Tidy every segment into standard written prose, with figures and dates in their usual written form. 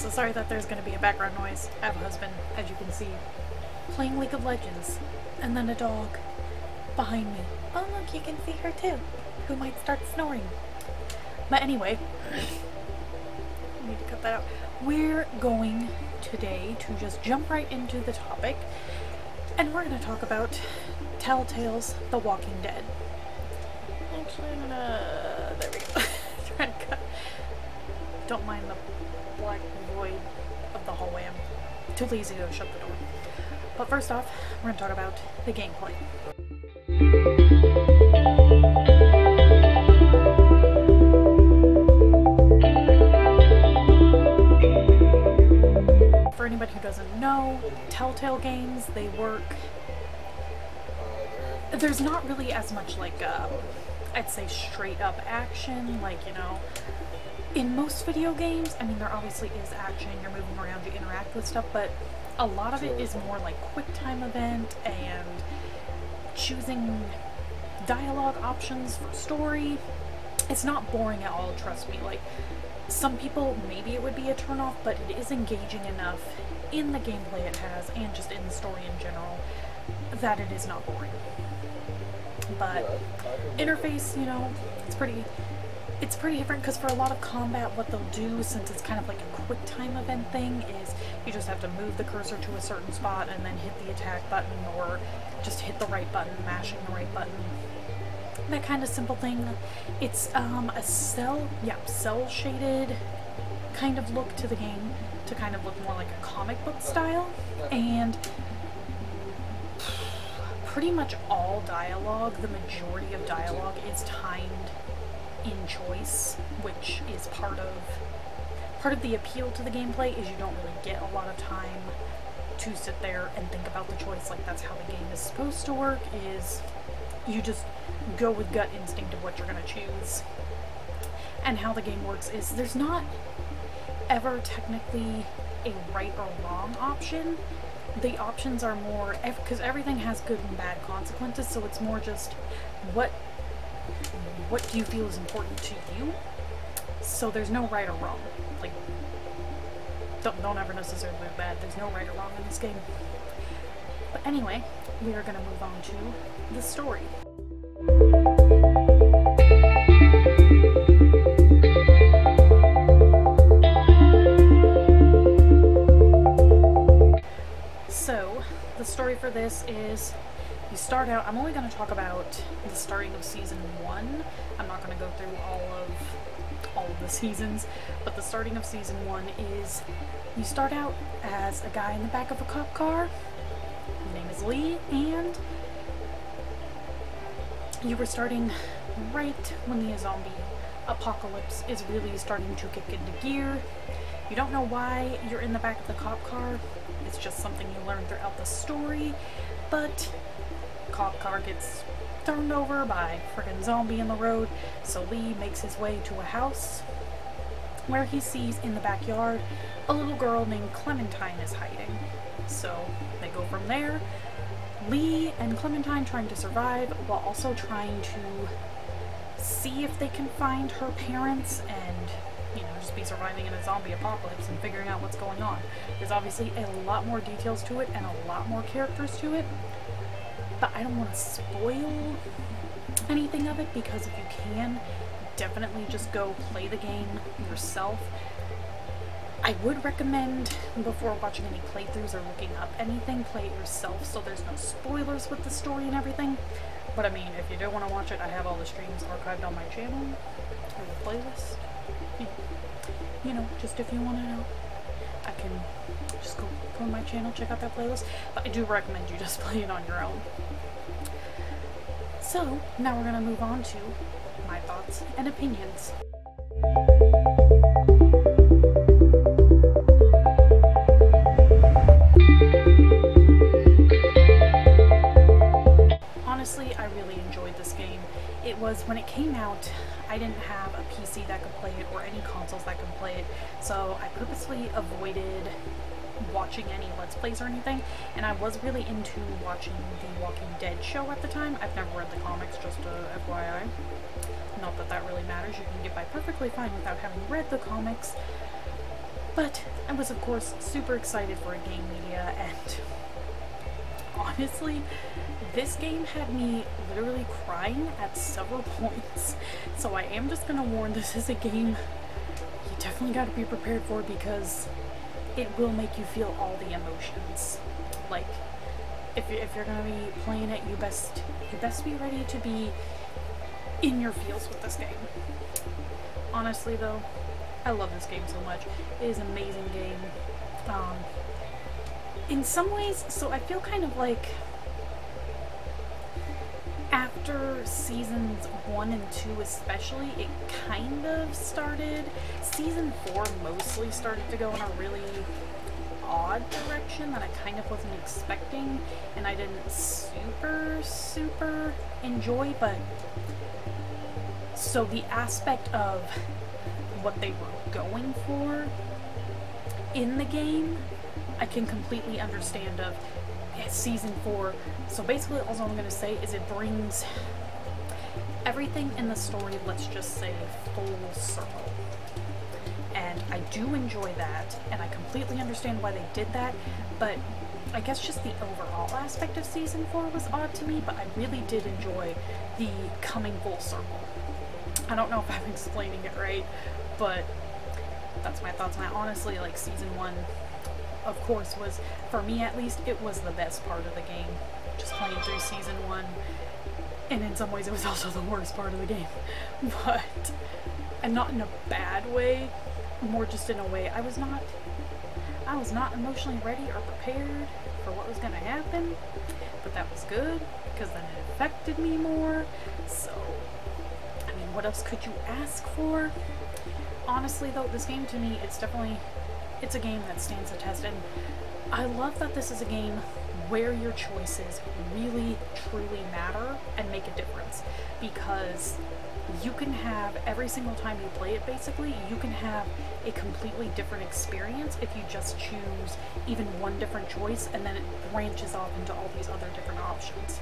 So sorry that there's going to be a background noise. I have a husband, as you can see, playing League of Legends, and then a dog behind me. Oh look, you can see her too, who might start snoring. But anyway, I need to cut that out. We're going today to just jump right into the topic, and we're going to talk about Telltale's The Walking Dead. Actually, I'm gonna... there we go. Trying to cut. Don't mind the black void of the hallway. I'm too lazy to shut the door. But first off, we're going to talk about the gameplay. For anybody who doesn't know, Telltale games, they work... There's not really as much like, I'd say straight up action, like, you know, in most video games. I mean, there obviously is action, you're moving around, you interact with stuff, but a lot of it is more like quick time event and choosing dialogue options for story. It's not boring at all, trust me. Like, some people, maybe it would be a turnoff, but it is engaging enough in the gameplay it has and just in the story in general that it is not boring. But interface, you know, it's pretty different, because for a lot of combat, what they'll do, since it's kind of like a quick time event thing, is you just have to move the cursor to a certain spot and then hit the attack button, or just hit the right button, mashing the right button. That kind of simple thing. It's a cell shaded kind of look to the game, to kind of look more like a comic book style, and pretty much all dialogue, the majority of dialogue, is timed in choice, which is part of the appeal to the gameplay, is you don't really get a lot of time to sit there and think about the choice. Like, that's how the game is supposed to work, is you just go with gut instinct of what you're going to choose. And how the game works is there's not ever technically a right or wrong option. The options are more, because everything has good and bad consequences, so it's more just what do you feel is important to you. So there's no right or wrong. Like, don't ever necessarily be bad. There's no right or wrong in this game. But anyway, we are going to move on to the story. So, the story for this is, you start out, I'm only going to talk about the starting of season 1. I'm not going to go through all of the seasons, but the starting of season 1 is, you start out as a guy in the back of a cop car. His name is Lee, and you were starting right when the zombie apocalypse is really starting to kick into gear. You don't know why you're in the back of the cop car. It's just something you learn throughout the story, but cop car gets thrown over by a friggin' zombie in the road, so Lee makes his way to a house where he sees in the backyard a little girl named Clementine is hiding. So they go from there. Lee and Clementine trying to survive while also trying to see if they can find her parents and, you know, just be surviving in a zombie apocalypse and figuring out what's going on. There's obviously a lot more details to it and a lot more characters to it, but I don't want to spoil anything of it, because if you can, definitely just go play the game yourself. I would recommend, before watching any playthroughs or looking up anything, play it yourself so there's no spoilers with the story and everything. But I mean, if you do want to watch it, I have all the streams archived on my channel, or the playlist. You know, just if you want to know, I can just go on my channel, check out that playlist. But I do recommend you just play it on your own. So, now we're going to move on to my thoughts and opinions. Honestly, I really enjoyed this game. It was, when it came out, I didn't have a PC that could play it or any consoles that could play it, so I purposely avoided watching any Let's Plays or anything, and I was really into watching the Walking Dead show at the time. I've never read the comics, just FYI. Not that that really matters, you can get by perfectly fine without having read the comics. But I was, of course, super excited for a game media, and honestly, this game had me literally crying at several points. So I am just gonna warn, this is a game you definitely gotta be prepared for, because it will make you feel all the emotions. Like, if you're gonna be playing it, you best be ready to be in your feels with this game. Honestly though, I love this game so much. It is an amazing game. In some ways, so I feel kind of like after seasons 1 and 2 especially, it kind of started. Season 4 mostly started to go in a really odd direction that I kind of wasn't expecting, and I didn't super enjoy. But so the aspect of what they were going for in the game, I can completely understand of season 4. So basically all I'm going to say is it brings everything in the story, let's just say, full circle. And I do enjoy that, and I completely understand why they did that, but I guess just the overall aspect of season 4 was odd to me, but I really did enjoy the coming full circle. I don't know if I'm explaining it right, but that's my thoughts on that. Honestly, like, season 1, of course, was, for me at least, it was the best part of the game. Just playing through season 1, and in some ways it was also the worst part of the game. But, and not in a bad way, more just in a way I was not emotionally ready or prepared for what was going to happen, but that was good, because then it affected me more. So, I mean, what else could you ask for? Honestly though, this game to me, it's a game that stands the test, and I love that this is a game where your choices really truly matter and make a difference, because you can have, every single time you play it basically, you can have a completely different experience if you just choose even one different choice, and then it branches off into all these other different options.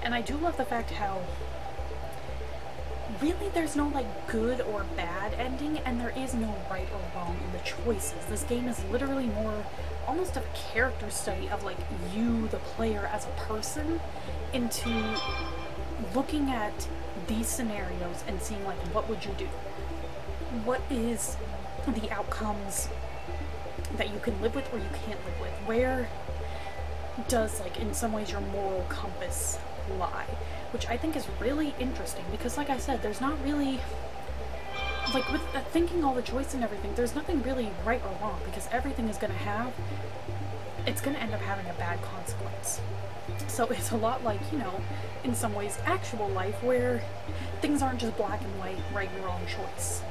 And I do love the fact how really there's no like good or bad ending, and there is no right or wrong in the choices. This game is literally more almost of a character study of like you, the player, as a person, into looking at these scenarios and seeing like, what would you do? What is the outcomes that you can live with or you can't live with? Where does, like, in some ways your moral compass lie? Which I think is really interesting, because like I said, there's not really, like, with thinking all the choice and everything, there's nothing really right or wrong, because everything is gonna end up having a bad consequence. So it's a lot like, you know, in some ways, actual life, where things aren't just black and white, right and wrong choice.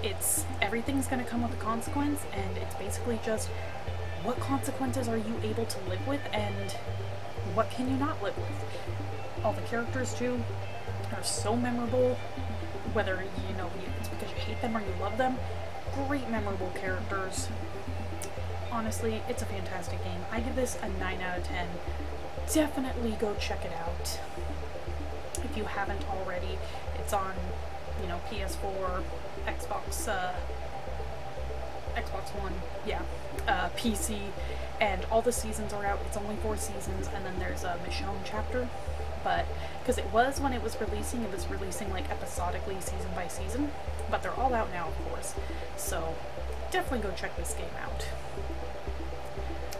It's, everything's gonna come with a consequence, and it's basically just, what consequences are you able to live with, and what can you not live with? All the characters, too, are so memorable, whether, you know, it's because you hate them or you love them. Great memorable characters. Honestly, it's a fantastic game. I give this a 9 out of 10. Definitely go check it out if you haven't already. It's on, you know, PS4, Xbox One, yeah, PC, and all the seasons are out. It's only 4 seasons, and then there's a Michonne chapter, but because it was, when it was releasing like episodically, season by season, but they're all out now, of course, so definitely go check this game out.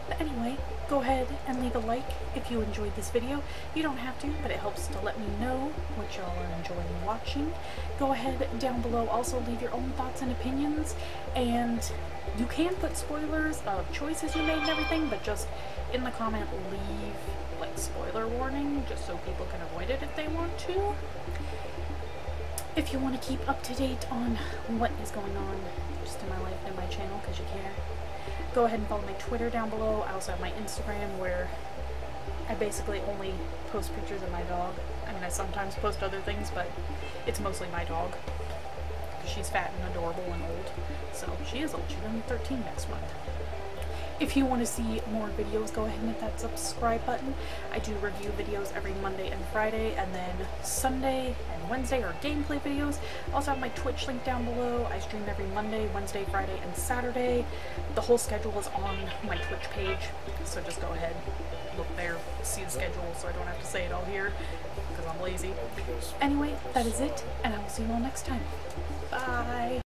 But anyway, go ahead and leave a like if you enjoyed this video. You don't have to, but it helps to let me know what y'all are enjoying watching. Go ahead down below, also leave your own thoughts and opinions, and you can put spoilers of choices you made and everything, but just in the comment leave like spoiler warning, just so people can avoid it if they want to. If you want to keep up to date on what is going on just in my life and my channel, because you care, go ahead and follow my Twitter down below. I also have my Instagram, where I basically only post pictures of my dog. I mean, I sometimes post other things, but it's mostly my dog, because she's fat and adorable and old. So she is old. She's going to be 13 next month. If you want to see more videos, go ahead and hit that subscribe button. I do review videos every Monday and Friday, and then Sunday and Wednesday are gameplay videos. I also have my Twitch link down below. I stream every Monday, Wednesday, Friday, and Saturday. The whole schedule is on my Twitch page, so just go ahead, look there, see the schedule, so I don't have to say it all here, because I'm lazy. Anyway, that is it, and I will see you all next time. Bye!